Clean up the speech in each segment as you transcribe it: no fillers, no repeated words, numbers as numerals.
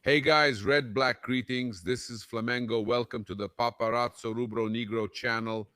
Hey guys, red black greetings. This is Flamengo. Welcome to the Paparazzo Rubro Negro channel.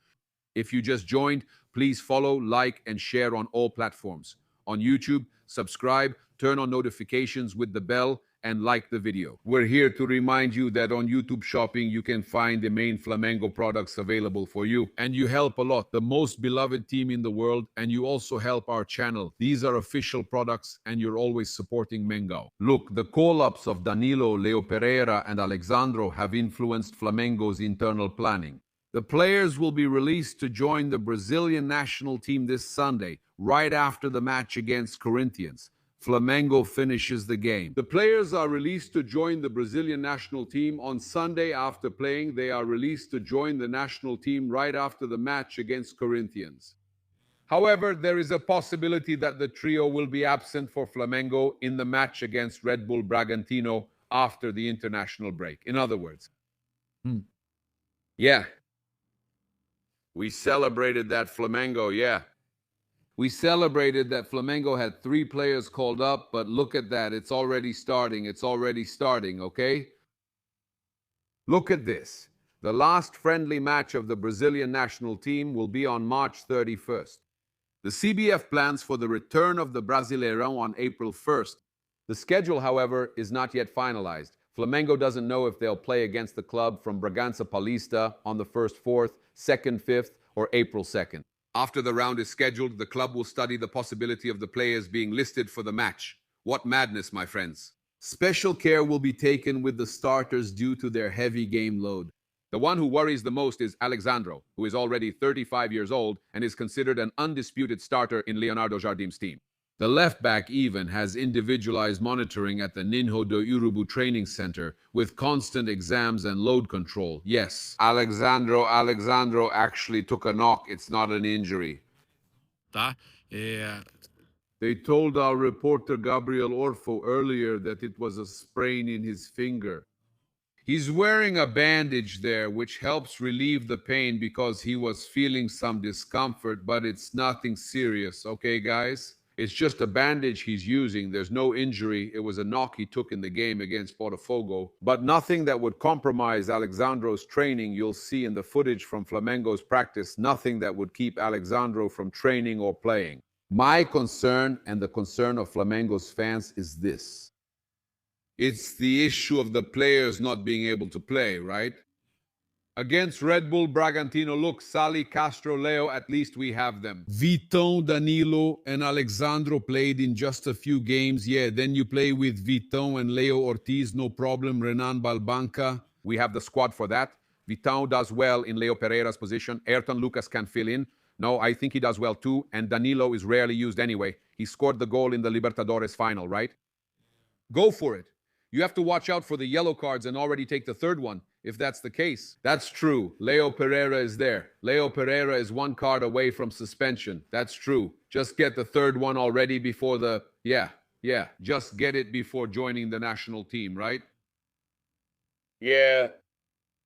If you just joined, please follow, like, and share on all platforms. On YouTube, subscribe, turn on notifications with the bell, and like the video. We're here to remind you that on YouTube Shopping, you can find the main Flamengo products available for you. And you help a lot, the most beloved team in the world, and you also help our channel. These are official products, and you're always supporting Mengao. Look, the call-ups of Danilo, Leo Pereira, and Alexandro have influenced Flamengo's internal planning. The players will be released to join the Brazilian national team this Sunday, right after the match against Corinthians. Flamengo finishes the game. The players are released to join the Brazilian national team on Sunday after playing. They are released to join the national team right after the match against Corinthians. However, there is a possibility that the trio will be absent for Flamengo in the match against Red Bull Bragantino after the international break. In other words, yeah. We celebrated that Flamengo, yeah. We celebrated that Flamengo had 3 players called up, but look at that. It's already starting. It's already starting, okay? Look at this. The last friendly match of the Brazilian national team will be on March 31st. The CBF plans for the return of the Brasileirão on April 1st. The schedule, however, is not yet finalized. Flamengo doesn't know if they'll play against the club from Bragança Paulista on the 1st, 4th, 2nd, 5th, or April 2nd. After the round is scheduled, the club will study the possibility of the players being listed for the match. What madness, my friends. Special care will be taken with the starters due to their heavy game load. The one who worries the most is Alexandro, who is already 35 years old and is considered an undisputed starter in Leonardo Jardim's team. The left back even has individualized monitoring at the Ninho do Urubu training center with constant exams and load control. Yes, Alexandro actually took a knock. It's not an injury. Tá? They told our reporter Gabriel Orfo earlier that it was a sprain in his finger. He's wearing a bandage there, which helps relieve the pain because he was feeling some discomfort, but it's nothing serious, okay, guys? It's just a bandage he's using. There's no injury. It was a knock he took in the game against Botafogo, but nothing that would compromise Alexandro's training. You'll see in the footage from Flamengo's practice, nothing that would keep Alexandro from training or playing. My concern and the concern of Flamengo's fans is this. It's the issue of the players not being able to play, right? Against Red Bull Bragantino, look, Sali, Castro, Leo, at least we have them. Vitão, Danilo, and Alexandro played in just a few games. Yeah, then you play with Vitão and Leo Ortiz, no problem. Renan Balbanca, we have the squad for that. Vitão does well in Leo Pereira's position. Ayrton Lucas can fill in. No, I think he does well too. And Danilo is rarely used anyway. He scored the goal in the Libertadores final, right? Go for it. You have to watch out for the yellow cards and already take the 3rd one, if that's the case. That's true. Leo Pereira is there. Leo Pereira is 1 card away from suspension. That's true. Just get the 3rd one already before the... Yeah. Just get it before joining the national team, right? Yeah.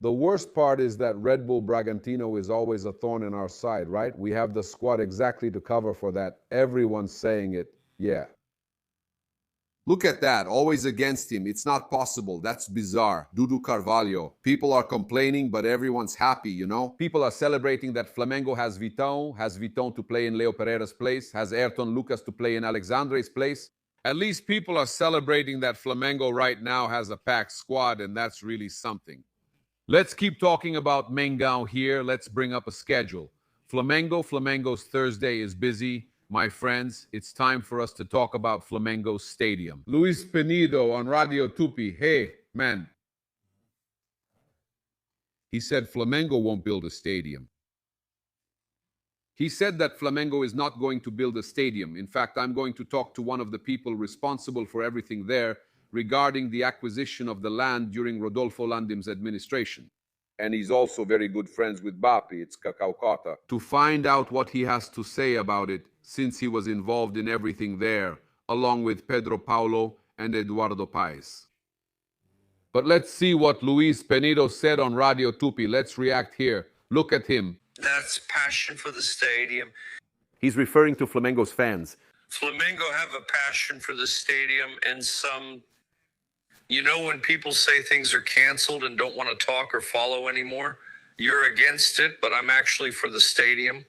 The worst part is that Red Bull Bragantino is always a thorn in our side, right? We have the squad exactly to cover for that. Everyone's saying it. Yeah. Look at that, always against him. It's not possible. That's bizarre. Dudu Carvalho. People are complaining, but everyone's happy, you know? People are celebrating that Flamengo has Vitão to play in Leo Pereira's place, has Ayrton Lucas to play in Alexandre's place. At least people are celebrating that Flamengo right now has a packed squad, and that's really something. Let's keep talking about Mengao here. Let's bring up a schedule. Flamengo's Thursday is busy. My friends, it's time for us to talk about Flamengo's stadium. Luiz Penido on Radio Tupi. Hey, man. He said Flamengo won't build a stadium. He said that Flamengo is not going to build a stadium. In fact, I'm going to talk to one of the people responsible for everything there regarding the acquisition of the land during Rodolfo Landim's administration. And he's also very good friends with Bapi, it's Cacau Cotta, to find out what he has to say about it, since he was involved in everything there, along with Pedro Paulo and Eduardo Paes. But let's see what Luiz Penido said on Radio Tupi. Let's react here. Look at him. That's passion for the stadium. He's referring to Flamengo's fans. Flamengo have a passion for the stadium and some You know, when people say things are canceled and don't want to talk or follow anymore, you're against it, but I'm actually for the stadium.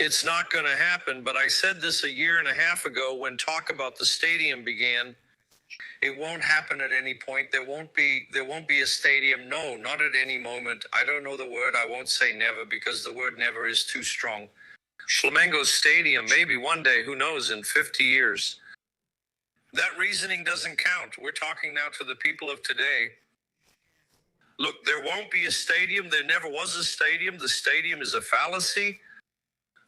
It's not going to happen, but I said this a year and a half ago when talk about the stadium began. It won't happen at any point. There won't be a stadium. No, not at any moment. I don't know the word. I won't say never because the word never is too strong. Flamengo Stadium, maybe one day, who knows, in 50 years. That reasoning doesn't count. We're talking now to the people of today. Look, there won't be a stadium. There never was a stadium. The stadium is a fallacy.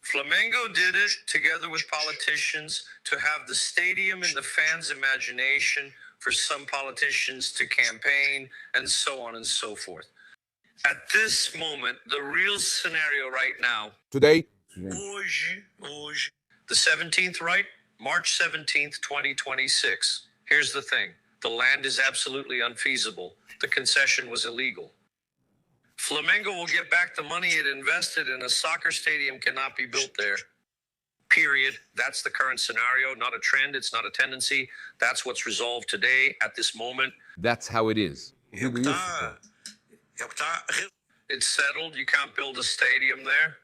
Flamengo did it together with politicians to have the stadium in the fans' imagination for some politicians to campaign and so on and so forth. At this moment, the real scenario right now, Today, hoje, the 17th, right? March 17th, 2026. Here's the thing. The land is absolutely unfeasible. The concession was illegal. Flamengo will get back the money it invested in. A soccer stadium cannot be built there. Period. That's the current scenario, not a trend. It's not a tendency. That's what's resolved today at this moment. that's how it is. It's settled. You can't build a stadium there.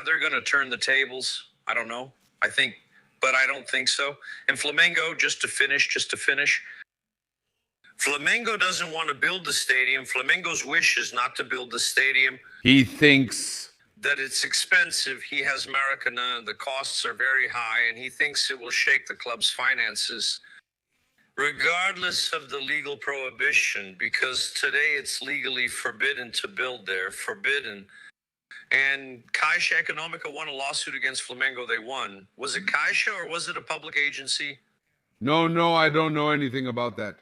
They're going to turn the tables. I don't know. But I don't think so. And Flamengo, just to finish, Flamengo doesn't want to build the stadium. Flamengo's wish is not to build the stadium. He thinks That it's expensive. He has Maracanã. The costs are very high, and he thinks it will shake the club's finances. Regardless of the legal prohibition, because today it's legally forbidden to build there. Forbidden. And Caixa Econômica won a lawsuit against Flamengo. They won. Was it Caixa or was it a public agency? no, I don't know anything about that.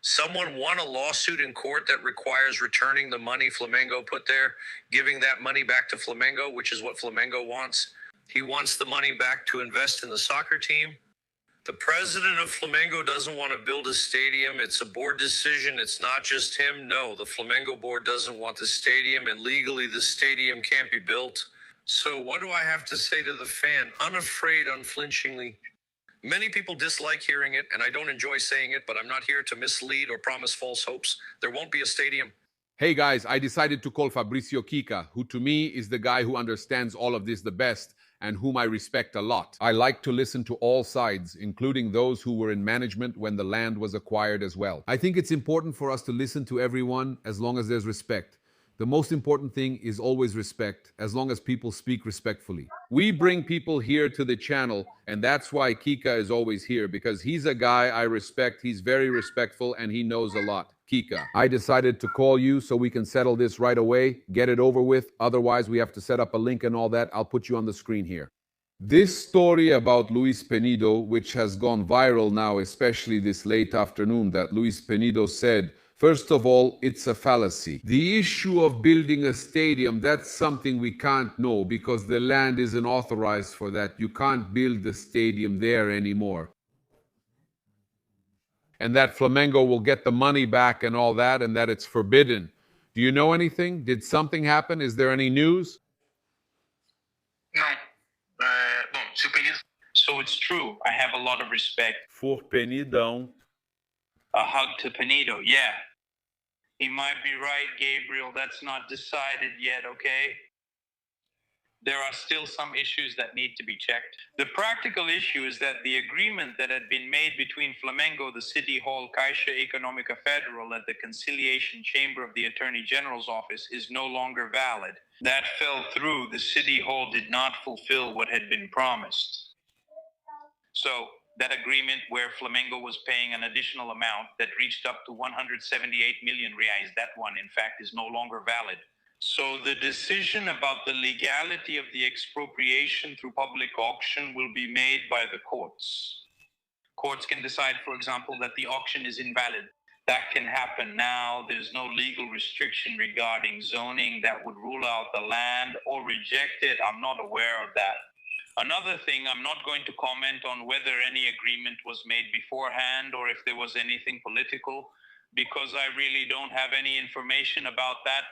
Someone won a lawsuit in court that requires returning the money Flamengo put there, giving that money back to Flamengo, which is what Flamengo wants. He wants the money back to invest in the soccer team. The president of Flamengo doesn't want to build a stadium. It's a board decision. It's not just him. No, the Flamengo board doesn't want the stadium, and legally the stadium can't be built. So what do I have to say to the fan? Unafraid, unflinchingly. Many people dislike hearing it, and I don't enjoy saying it, but I'm not here to mislead or promise false hopes. There won't be a stadium. Hey guys, I decided to call Fabrício Kika, who to me is the guy who understands all of this the best and whom I respect a lot. I like to listen to all sides, including those who were in management when the land was acquired as well. I think it's important for us to listen to everyone as long as there's respect. The most important thing is always respect, as long as people speak respectfully. We bring people here to the channel, and that's why Kika is always here, because he's a guy I respect. He's very respectful, and he knows a lot. Kika, I decided to call you so we can settle this right away, get it over with. Otherwise, we have to set up a link and all that. I'll put you on the screen here. This story about Luiz Penido, which has gone viral now, especially this late afternoon, that Luiz Penido said, first of all, it's a fallacy. The issue of building a stadium, that's something we can't know because the land isn't authorized for that. You can't build the stadium there anymore. And that Flamengo will get the money back and all that, and that it's forbidden. Do you know anything? Did something happen? Is there any news? No. Bom, se o Penido... So it's true. I have a lot of respect. For Penidão. A hug to Penido, yeah. He might be right, Gabriel. That's not decided yet, okay? There are still some issues that need to be checked. The practical issue is that the agreement that had been made between Flamengo, the City Hall, Caixa Econômica Federal, and the Conciliation Chamber of the Attorney General's office is no longer valid. That fell through. The City Hall did not fulfill what had been promised. So that agreement where Flamengo was paying an additional amount that reached up to 178 million reais, that one, in fact, is no longer valid. So the decision about the legality of the expropriation through public auction will be made by the courts. Courts can decide, for example, that the auction is invalid. That can happen now. There's no legal restriction regarding zoning that would rule out the land or reject it. I'm not aware of that. Another thing, I'm not going to comment on whether any agreement was made beforehand or if there was anything political, because I really don't have any information about that.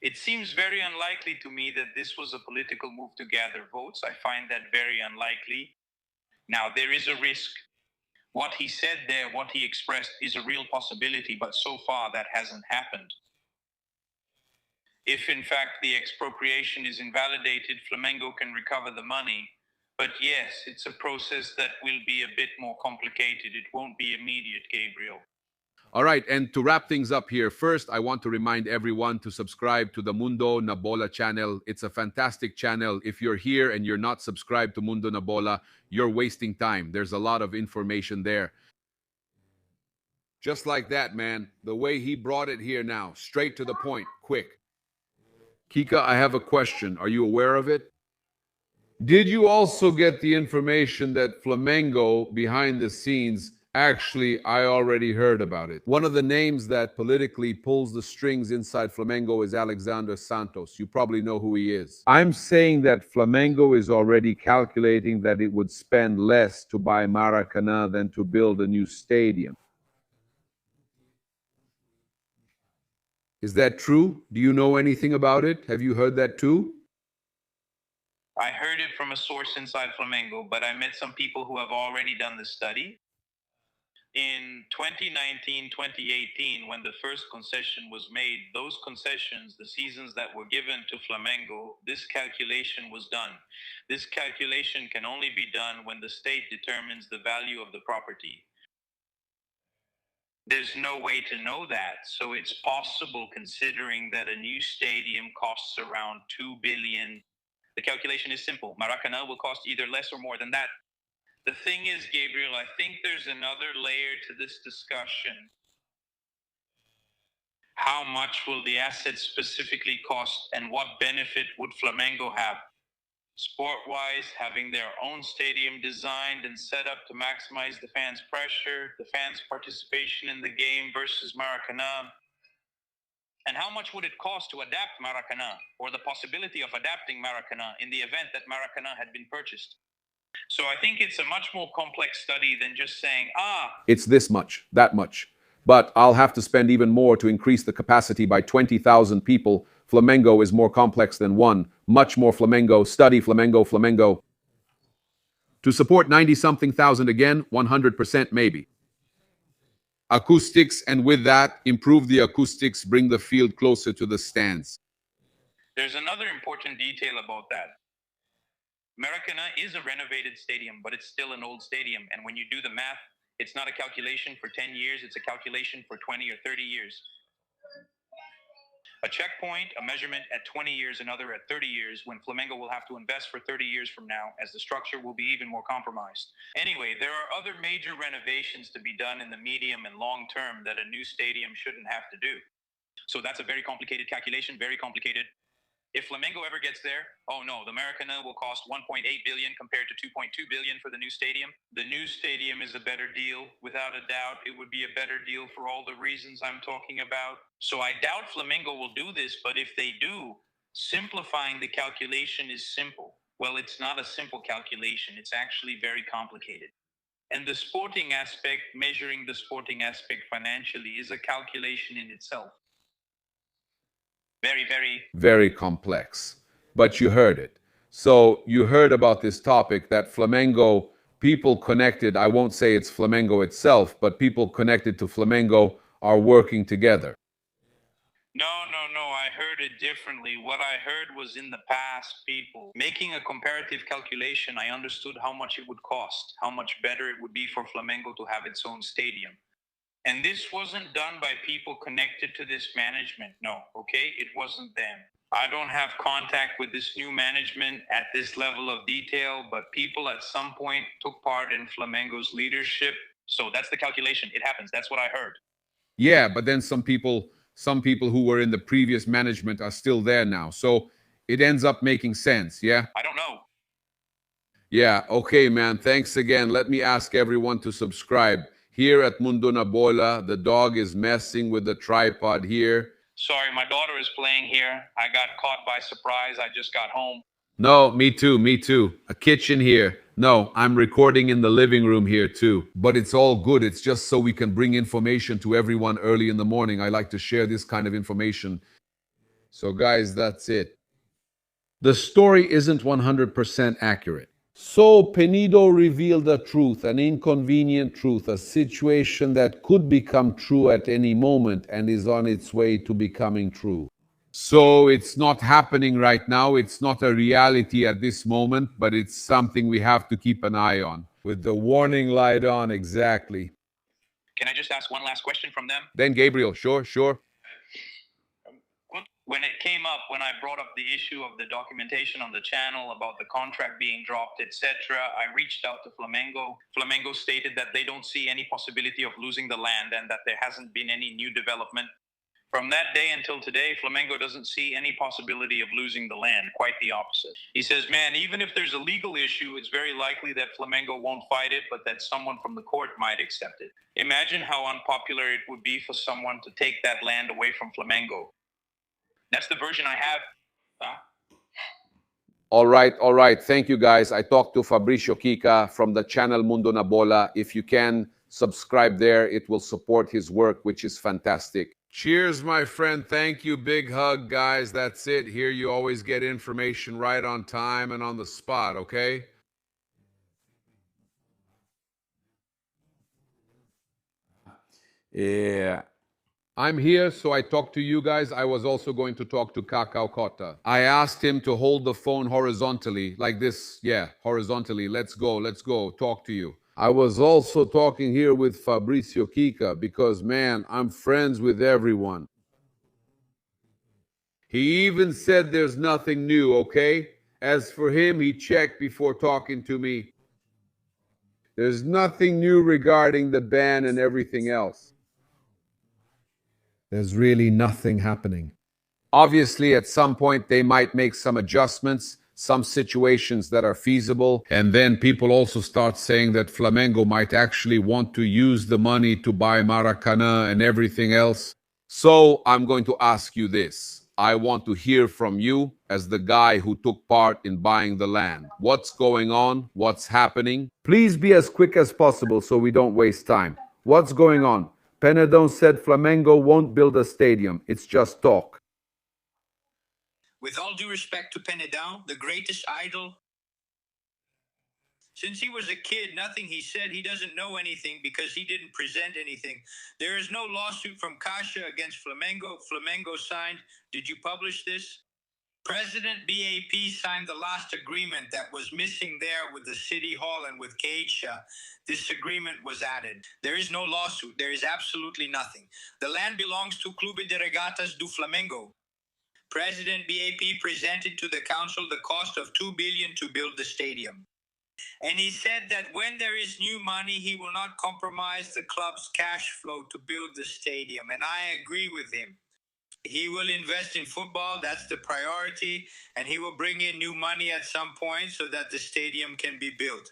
It seems very unlikely to me that this was a political move to gather votes. I find that very unlikely. Now, there is a risk. What he said there, what he expressed, is a real possibility, but so far that hasn't happened. If in fact the expropriation is invalidated, Flamengo can recover the money. But yes, it's a process that will be a bit more complicated. It won't be immediate, Gabriel. All right, and to wrap things up here, first, I want to remind everyone to subscribe to the Mundo na Bola channel. It's a fantastic channel. If you're here and you're not subscribed to Mundo na Bola, you're wasting time. There's a lot of information there. Just like that, man. The way he brought it here now, straight to the point, quick. Kika, I have a question. Are you aware of it? Did you also get the information that Flamengo, behind the scenes, actually, I already heard about it. One of the names that politically pulls the strings inside Flamengo is Alexander Santos. You probably know who he is. I'm saying that Flamengo is already calculating that it would spend less to buy Maracanã than to build a new stadium. Is that true? Do you know anything about it? Have you heard that too? I heard it from a source inside Flamengo, but I met some people who have already done the study. In 2019, 2018, when the first concession was made, those concessions, the seasons that were given to Flamengo, this calculation was done. This calculation can only be done when the state determines the value of the property. There's no way to know that, so it's possible, considering that a new stadium costs around 2 billion. The calculation is simple. Maracanã will cost either less or more than that. The thing is, Gabriel, I think there's another layer to this discussion. How much will the assets specifically cost, and what benefit would Flamengo have? Sport-wise, having their own stadium designed and set up to maximize the fans' pressure, the fans' participation in the game versus Maracanã. And how much would it cost to adapt Maracanã, or the possibility of adapting Maracanã in the event that Maracanã had been purchased? So I think it's a much more complex study than just saying, it's this much, that much. But I'll have to spend even more to increase the capacity by 20,000 people. Flamengo is more complex than one. Much more Flamengo. Study Flamengo, Flamengo. To support 90-something thousand again, 100% maybe. Acoustics, and with that, improve the acoustics, bring the field closer to the stands. There's another important detail about that. Maracanã is a renovated stadium, but it's still an old stadium. And when you do the math, it's not a calculation for 10 years, it's a calculation for 20 or 30 years. A checkpoint, a measurement at 20 years, another at 30 years, when Flamengo will have to invest for 30 years from now, as the structure will be even more compromised. Anyway, there are other major renovations to be done in the medium and long term that a new stadium shouldn't have to do. So that's a very complicated calculation, very complicated. If Flamengo ever gets there, oh no, the Maracanã will cost 1.8 billion compared to 2.2 billion for the new stadium. The new stadium is a better deal. Without a doubt, it would be a better deal for all the reasons I'm talking about. So I doubt Flamengo will do this, but if they do, simplifying the calculation is simple. Well, it's not a simple calculation. It's actually very complicated. And the sporting aspect, measuring the sporting aspect financially, is a calculation in itself. Very complex. But you heard it. So you heard about this topic that Flamengo, people connected, I won't say it's Flamengo itself, but people connected to Flamengo are working together. No, I heard it differently. What I heard was in the past, people making a comparative calculation, I understood how much it would cost, how much better it would be for Flamengo to have its own stadium. And this wasn't done by people connected to this management. No, okay? It wasn't them. I don't have contact with this new management at this level of detail, but people at some point took part in Flamengo's leadership. So that's the calculation. It happens. That's what I heard. Yeah, but then some people who were in the previous management are still there now. So it ends up making sense, yeah? I don't know. Yeah, okay, man. Thanks again. Let me ask everyone to subscribe. Here at Mundo na Bola, the dog is messing with the tripod here. Sorry, my daughter is playing here. I got caught by surprise. I just got home. No, me too. A kitchen here. No, I'm recording in the living room here too. But it's all good. It's just so we can bring information to everyone early in the morning. I like to share this kind of information. So guys, that's it. The story isn't 100% accurate. So Penido revealed a truth, an inconvenient truth, a situation that could become true at any moment and is on its way to becoming true. So it's not happening right now. It's not a reality at this moment, but it's something we have to keep an eye on. With the warning light on, exactly. Can I just ask one last question from them? Then Gabriel, sure. When it came up, when I brought up the issue of the documentation on the channel about the contract being dropped, etc., I reached out to Flamengo. Flamengo stated that they don't see any possibility of losing the land and that there hasn't been any new development. From that day until today, Flamengo doesn't see any possibility of losing the land, quite the opposite. He says, man, even if there's a legal issue, it's very likely that Flamengo won't fight it, but that someone from the court might accept it. Imagine how unpopular it would be for someone to take that land away from Flamengo. That's the version I have. All right. Thank you, guys. I talked to Fabrício Kika from the channel Mundo na Bola. If you can subscribe there, it will support his work, which is fantastic. Cheers, my friend. Thank you. Big hug, guys. That's it. Here you always get information right on time and on the spot, okay? Yeah. I'm here, so I talked to you guys. I was also going to talk to Cacau Cotta. I asked him to hold the phone horizontally, like this. Yeah, horizontally. Let's go, talk to you. I was also talking here with Fabrício Kika because, man, I'm friends with everyone. He even said there's nothing new, okay? As for him, he checked before talking to me. There's nothing new regarding the ban and everything else. There's really nothing happening. Obviously, at some point, they might make some adjustments, some situations that are feasible. And then people also start saying that Flamengo might actually want to use the money to buy Maracanã and everything else. So I'm going to ask you this. I want to hear from you as the guy who took part in buying the land. What's going on? What's happening? Please be as quick as possible so we don't waste time. What's going on? Penido said Flamengo won't build a stadium. It's just talk. With all due respect to Penido, the greatest idol, since he was a kid, nothing he said, he doesn't know anything because he didn't present anything. There is no lawsuit from Caixa against Flamengo. Flamengo signed. Did you publish this? President BAP signed the last agreement that was missing there with the City Hall and with Caixa. This agreement was added. There is no lawsuit. There is absolutely nothing. The land belongs to Clube de Regatas do Flamengo. President BAP presented to the council the cost of 2 billion to build the stadium. And he said that when there is new money, he will not compromise the club's cash flow to build the stadium. And I agree with him. He will invest in football, that's the priority, and he will bring in new money at some point so that the stadium can be built.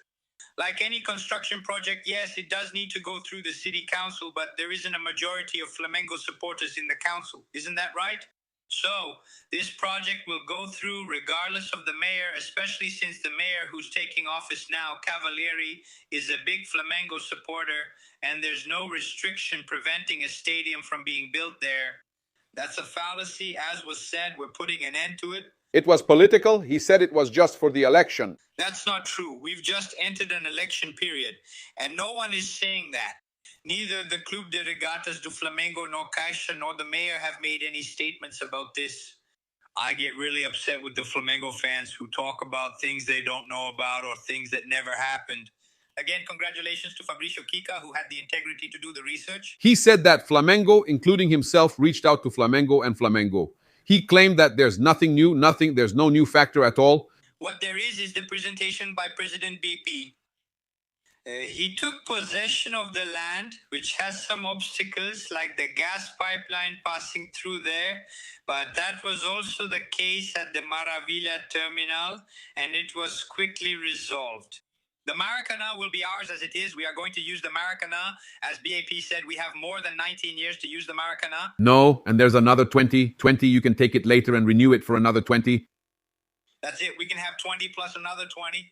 Like any construction project, yes, it does need to go through the city council, but there isn't a majority of Flamengo supporters in the council. Isn't that right? So this project will go through regardless of the mayor, especially since the mayor who's taking office now, Cavalieri, is a big Flamengo supporter, and there's no restriction preventing a stadium from being built there. That's a fallacy. As was said, we're putting an end to it. It was political. He said it was just for the election. That's not true. We've just entered an election period, and no one is saying that. Neither the Clube de Regatas do Flamengo nor Caixa nor the mayor have made any statements about this. I get really upset with the Flamengo fans who talk about things they don't know about or things that never happened. Again, congratulations to Fabrício Kika, who had the integrity to do the research. He said that Flamengo, including himself, reached out to Flamengo and Flamengo. He claimed that there's nothing new, there's no new factor at all. What there is the presentation by President BP. He took possession of the land, which has some obstacles like the gas pipeline passing through there, but that was also the case at the Maravilla terminal, and it was quickly resolved. The Maracanã will be ours as it is. We are going to use the Maracanã. As BAP said, we have more than 19 years to use the Maracanã. No, and there's another 20. You can take it later and renew it for another 20. That's it. We can have 20 plus another 20.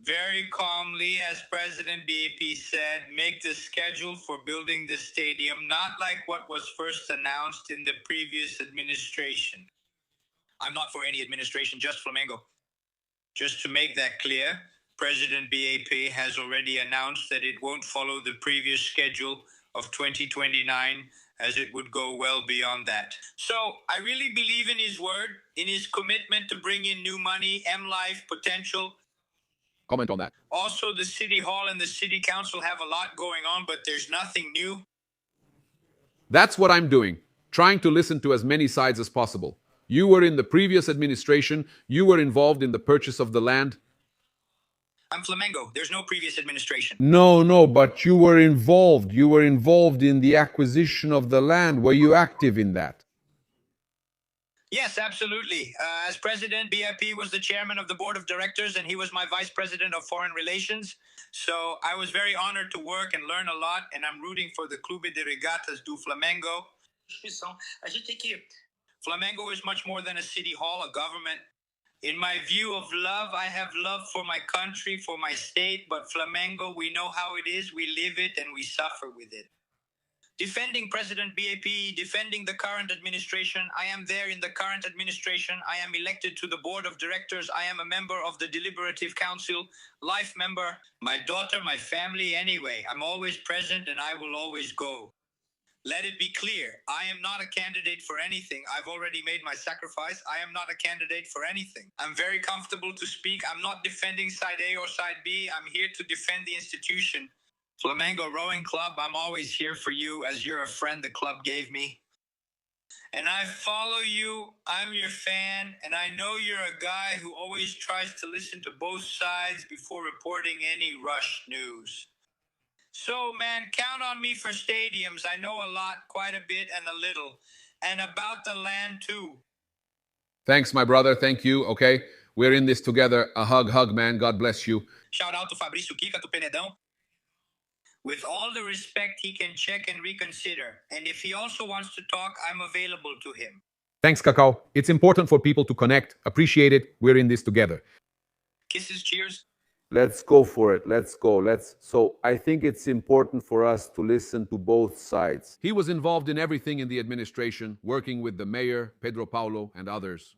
Very calmly, as President BAP said, make the schedule for building the stadium, not like what was first announced in the previous administration. I'm not for any administration, just Flamengo. Just to make that clear. President BAP has already announced that it won't follow the previous schedule of 2029, as it would go well beyond that. So I really believe in his word, in his commitment to bring in new money, M-Life, potential. Comment on that. Also, the City Hall and the City Council have a lot going on, but there's nothing new. That's what I'm doing, trying to listen to as many sides as possible. You were in the previous administration, you were involved in the purchase of the land. I'm Flamengo. There's no previous administration. No, but you were involved. You were involved in the acquisition of the land. Were you active in that? Yes, absolutely. As president, BIP was the chairman of the board of directors, and he was my vice president of foreign relations. So I was very honored to work and learn a lot, and I'm rooting for the Clube de Regatas do Flamengo. Flamengo is much more than a city hall, a government. In my view of love, I have love for my country, for my state, but Flamengo, we know how it is, we live it, and we suffer with it. Defending President BAP, defending the current administration. I am there in the current administration. I am elected to the board of directors. I am a member of the deliberative council, life member. My daughter, my family, anyway. I'm always present and I will always go. Let it be clear, I am not a candidate for anything. I've already made my sacrifice. I am not a candidate for anything. I'm very comfortable to speak. I'm not defending side A or side B. I'm here to defend the institution. Flamengo Rowing Club, I'm always here for you as you're a friend the club gave me. And I follow you, I'm your fan, and I know you're a guy who always tries to listen to both sides before reporting any rush news. So, man, count on me for stadiums. I know a lot, quite a bit, and a little. And about the land, too. Thanks, my brother. Thank you. Okay. We're in this together. A hug, man. God bless you. Shout out to Fabrício, Kika, to Penedão. With all the respect, he can check and reconsider. And if he also wants to talk, I'm available to him. Thanks, Cacau. It's important for people to connect. Appreciate it. We're in this together. Kisses, cheers. Let's go for it. Let's go. So I think it's important for us to listen to both sides. He was involved in everything in the administration, working with the mayor, Pedro Paulo, and others.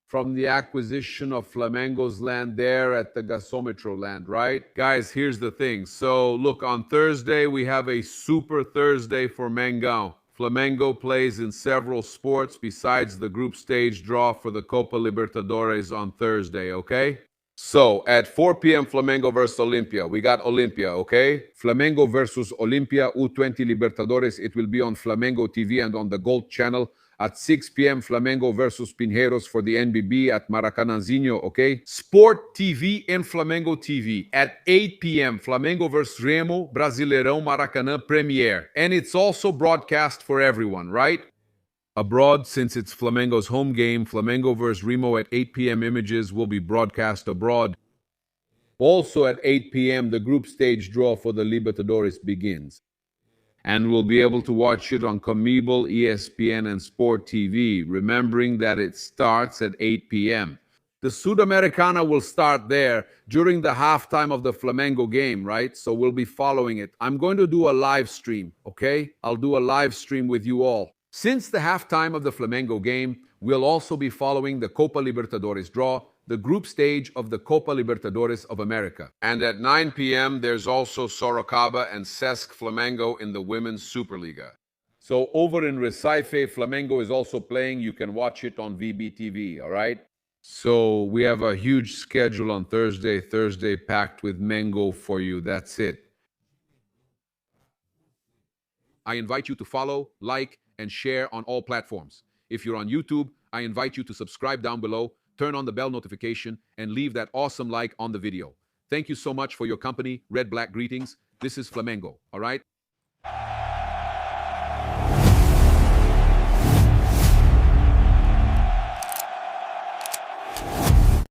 From the acquisition of Flamengo's land there at the Gasometro land, right? Guys, here's the thing. So look, on Thursday, we have a super Thursday for Mengão. Flamengo plays in several sports besides the group stage draw for the Copa Libertadores on Thursday, okay? So, at 4 p.m. Flamengo versus Olimpia. We got Olimpia, okay? Flamengo versus Olimpia U20 Libertadores. It will be on Flamengo TV and on the Gold channel. At 6 p.m. Flamengo versus Pinheiros for the NBB at Maracanãzinho, okay? Sport TV and Flamengo TV. At 8 p.m. Flamengo versus Remo, Brasileirão Maracanã Premiere. And it's also broadcast for everyone, right? Abroad, since it's Flamengo's home game, Flamengo vs. Remo at 8 p.m. images will be broadcast abroad. Also at 8 p.m., the group stage draw for the Libertadores begins. And we'll be able to watch it on Comebol, ESPN, and Sport TV, remembering that it starts at 8 p.m. The Sudamericana will start there during the halftime of the Flamengo game, right? So we'll be following it. I'm going to do a live stream, okay? I'll do a live stream with you all. Since the halftime of the Flamengo game, we'll also be following the Copa Libertadores draw, the group stage of the Copa Libertadores of America. And at 9 p.m., there's also Sorocaba and Cesc Flamengo in the Women's Superliga. So over in Recife, Flamengo is also playing. You can watch it on VBTV, all right? So we have a huge schedule on Thursday packed with Mengo for you. That's it. I invite you to follow, like, and share on all platforms. If you're on YouTube, I invite you to subscribe down below, turn on the bell notification, and leave that awesome like on the video. Thank you so much for your company. Red Black greetings. This is Flamengo, all right?